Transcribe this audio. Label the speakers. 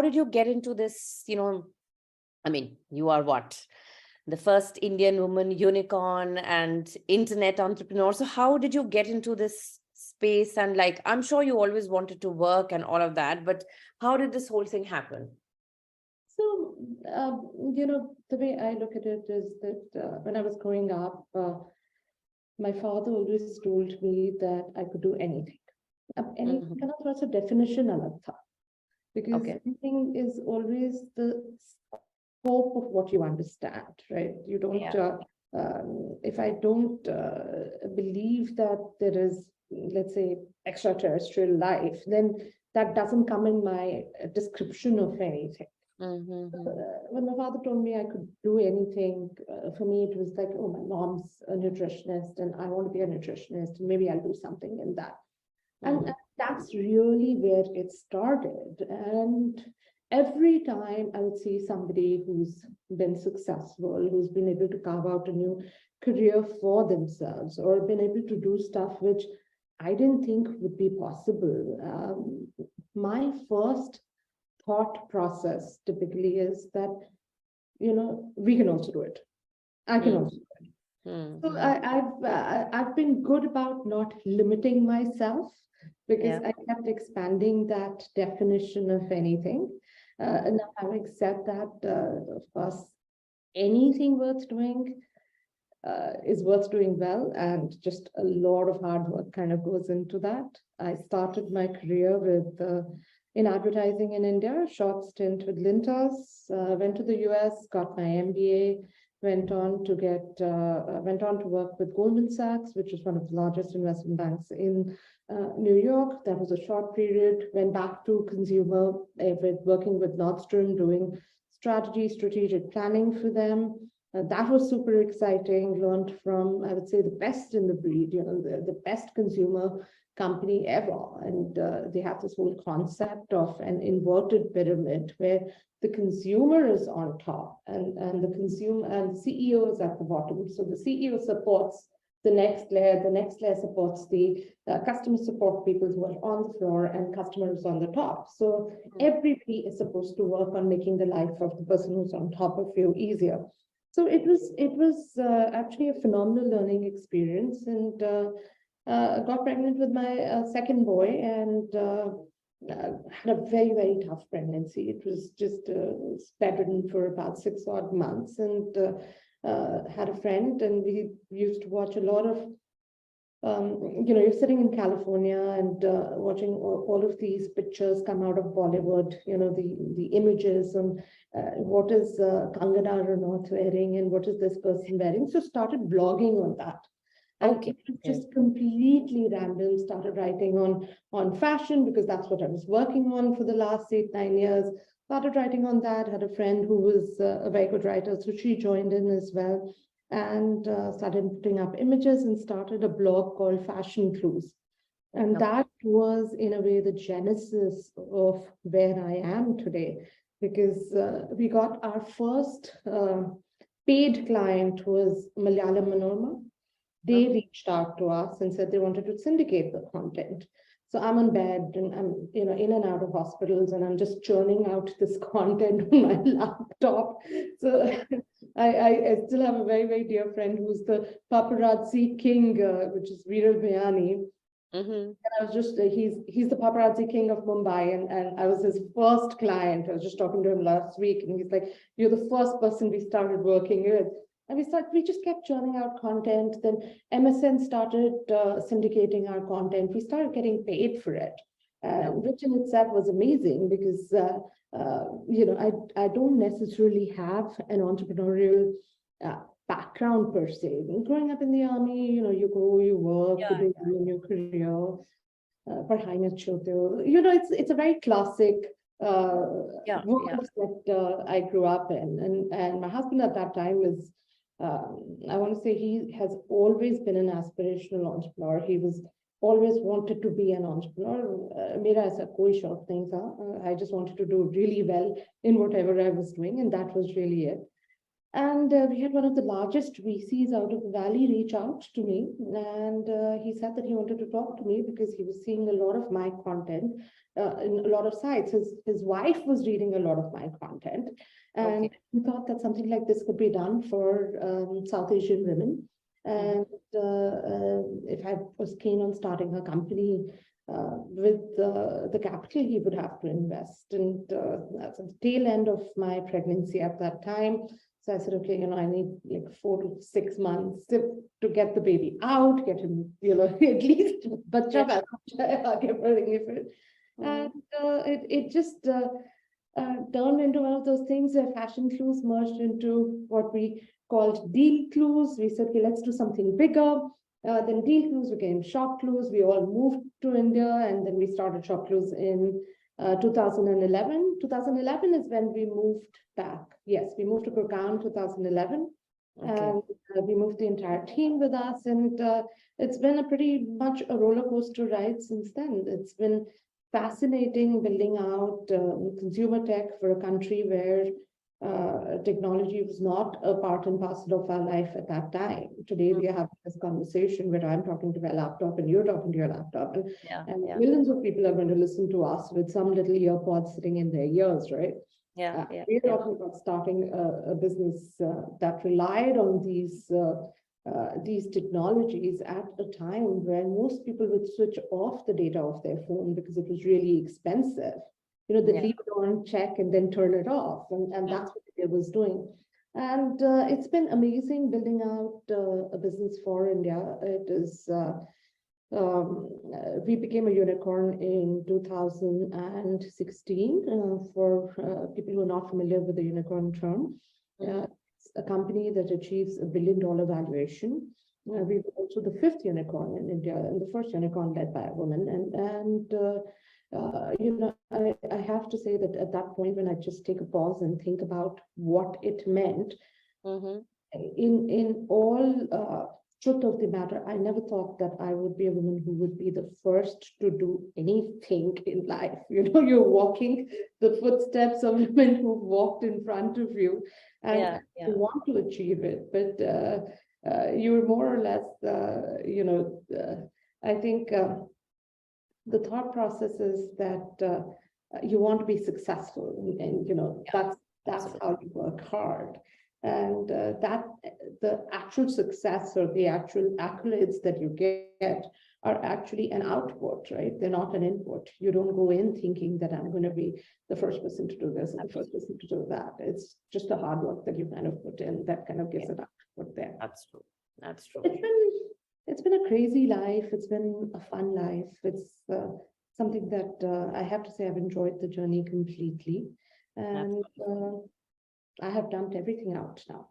Speaker 1: did you get into this, I mean, you are what? The first Indian woman unicorn and internet entrepreneur. So how did you get into this space? And like, I'm sure you always wanted to work and all of that, but how did this whole thing happen?
Speaker 2: So, the way I look at it is that when I was growing up, my father always told me that I could do anything. Anything
Speaker 1: Mhm.
Speaker 2: kind of throws a definition अलग था, because
Speaker 1: Okay.
Speaker 2: anything is always the scope of what you understand, right? You don't,
Speaker 1: Yeah.
Speaker 2: if I don't believe that there is, let's say, extraterrestrial life, then that doesn't come in my description of anything.
Speaker 1: Mm-hmm.
Speaker 2: When my father told me I could do anything, for me it was like, oh, my mom's a nutritionist and I want to be a nutritionist, and maybe I'll do something in that. And that's really where it started. And every time I would see somebody who's been successful, who's been able to carve out a new career for themselves, or been able to do stuff which I didn't think would be possible. My first thought process typically is that, we can also do it. I can also. So
Speaker 1: Mm-hmm.
Speaker 2: I've been good about not limiting myself, because
Speaker 1: Yeah.
Speaker 2: I kept expanding that definition of anything. And now, having said that, of course, anything worth doing is worth doing well, and just a lot of hard work kind of goes into that. I started my career with in advertising in India, short stint with Lintas, went to the US, got my MBA, went on to work with Goldman Sachs, which is one of the largest investment banks in New York. That was a short period. Went back to consumer with working with Nordstrom, doing strategic planning for them. That was super exciting. Learned from, I would say, the best in the breed, the best consumer company ever. And they have this whole concept of an inverted pyramid where the consumer is on top, and the consumer and CEO is at the bottom. So the CEO supports the next layer supports the customer support people who are on the floor, and customers on the top. So everybody is supposed to work on making the life of the person who's on top of you easier. So it was actually a phenomenal learning experience, and got pregnant with my second boy, and had a very tough pregnancy. It was just bedridden for about 6 odd months, and had a friend, and we used to watch a lot of you're sitting in California and watching all of these pictures come out of Bollywood, the images and what is Kangana Ranaut wearing and what is this person wearing. So started blogging on that. And
Speaker 1: Okay.
Speaker 2: it was just completely random. Started writing on fashion, because that's what I was working on for the last 8, 9 years. Started writing on that. Had a friend who was a very good writer, so she joined in as well, and started putting up images and started a blog called Fashion Clues. And
Speaker 1: Okay.
Speaker 2: that was, in a way, the genesis of where I am today, because we got our first paid client was Malayalam Manorama. They reached out to us and said they wanted to syndicate the content. So I'm on bed and I'm, in and out of hospitals, and I'm just churning out this content on my laptop. So I still have a very dear friend who's the paparazzi king, which is Viral Bhayani.
Speaker 1: Mm-hmm.
Speaker 2: And I was just, he's the paparazzi king of Mumbai, and I was his first client. I was just talking to him last week, and he's like, "You're the first person we started working with." And we just kept churning out content. Then MSN started syndicating our content. We started getting paid for it, which in itself was amazing, because I don't necessarily have an entrepreneurial uh, background per se. Growing up in the army, you go, you work, you do a new career, पढ़ाई में अच्छे होते हो. It's a very classic
Speaker 1: Yeah.
Speaker 2: world that I grew up in, and my husband at that time was, I want to say, he has always been an aspirational entrepreneur. He was always wanted to be an entrepreneur. मेरा ऐसा कोई शौक नहीं था. I just wanted to do really well in whatever I was doing, and that was really it. And we had one of the largest VCs out of the valley reach out to me, and he said that he wanted to talk to me because he was seeing a lot of my content in a lot of sites. His wife was reading a lot of my content, and
Speaker 1: Okay.
Speaker 2: he thought that something like this could be done for South Asian women. And if I was keen on starting a company with the capital he would have to invest. And that's the tail end of my pregnancy at that time. So I said, okay, I need like 4 to 6 months to get the baby out, get him, at least bacha
Speaker 1: Yeah.
Speaker 2: and it just turned into one of those things where fashion clues merged into what we called deal clues. We said, okay, let's do something bigger. Then deal clues became shop clues. We all moved to India, and then we started shop clues in 2011. 2011 is when we moved back. Yes, we moved to Gurgaon 2011.
Speaker 1: Okay.
Speaker 2: And we moved the entire team with us, and it's been a pretty much a roller coaster ride since then. It's been fascinating building out consumer tech for a country where technology was not a part and parcel of our life at that time. Today, we are having this conversation where I'm talking to my laptop and you're talking to your laptop,
Speaker 1: Yeah.
Speaker 2: and
Speaker 1: Yeah.
Speaker 2: millions of people are going to listen to us with some little earpods sitting in their ears, right?
Speaker 1: Yeah. Yeah.
Speaker 2: We're
Speaker 1: Yeah.
Speaker 2: talking about starting a business that relied on these technologies at a time where most people would switch off the data of their phone because it was really expensive. They
Speaker 1: Yeah.
Speaker 2: leave it on, check, and then turn it off. And that's what it was doing. And it's been amazing building out a business for India. It is, we became a unicorn in 2016. For people who are not familiar with the unicorn term, it's a company that achieves $1 billion valuation. We were also the 5th unicorn in India and the first unicorn led by a woman. I have to say that at that point, when I just take a pause and think about what it meant, in all truth of the matter, I never thought that I would be a woman who would be the first to do anything in life. You're walking the footsteps of women who've walked in front of you, and
Speaker 1: Yeah.
Speaker 2: you want to achieve it, but you're more or less, I think the thought process is that you want to be successful, and that's how you work hard, and that the actual success or the actual accolades that you get are actually an output, right? They're not an input. You don't go in thinking that I'm going to be the first person to do this and the first person to do that. It's just the hard work that you kind of put in that kind of gives it output there.
Speaker 1: That's true. That's true.
Speaker 2: It's been a crazy life. It's been a fun life. It's something that I have to say I've enjoyed the journey completely, and I have dumped everything out now.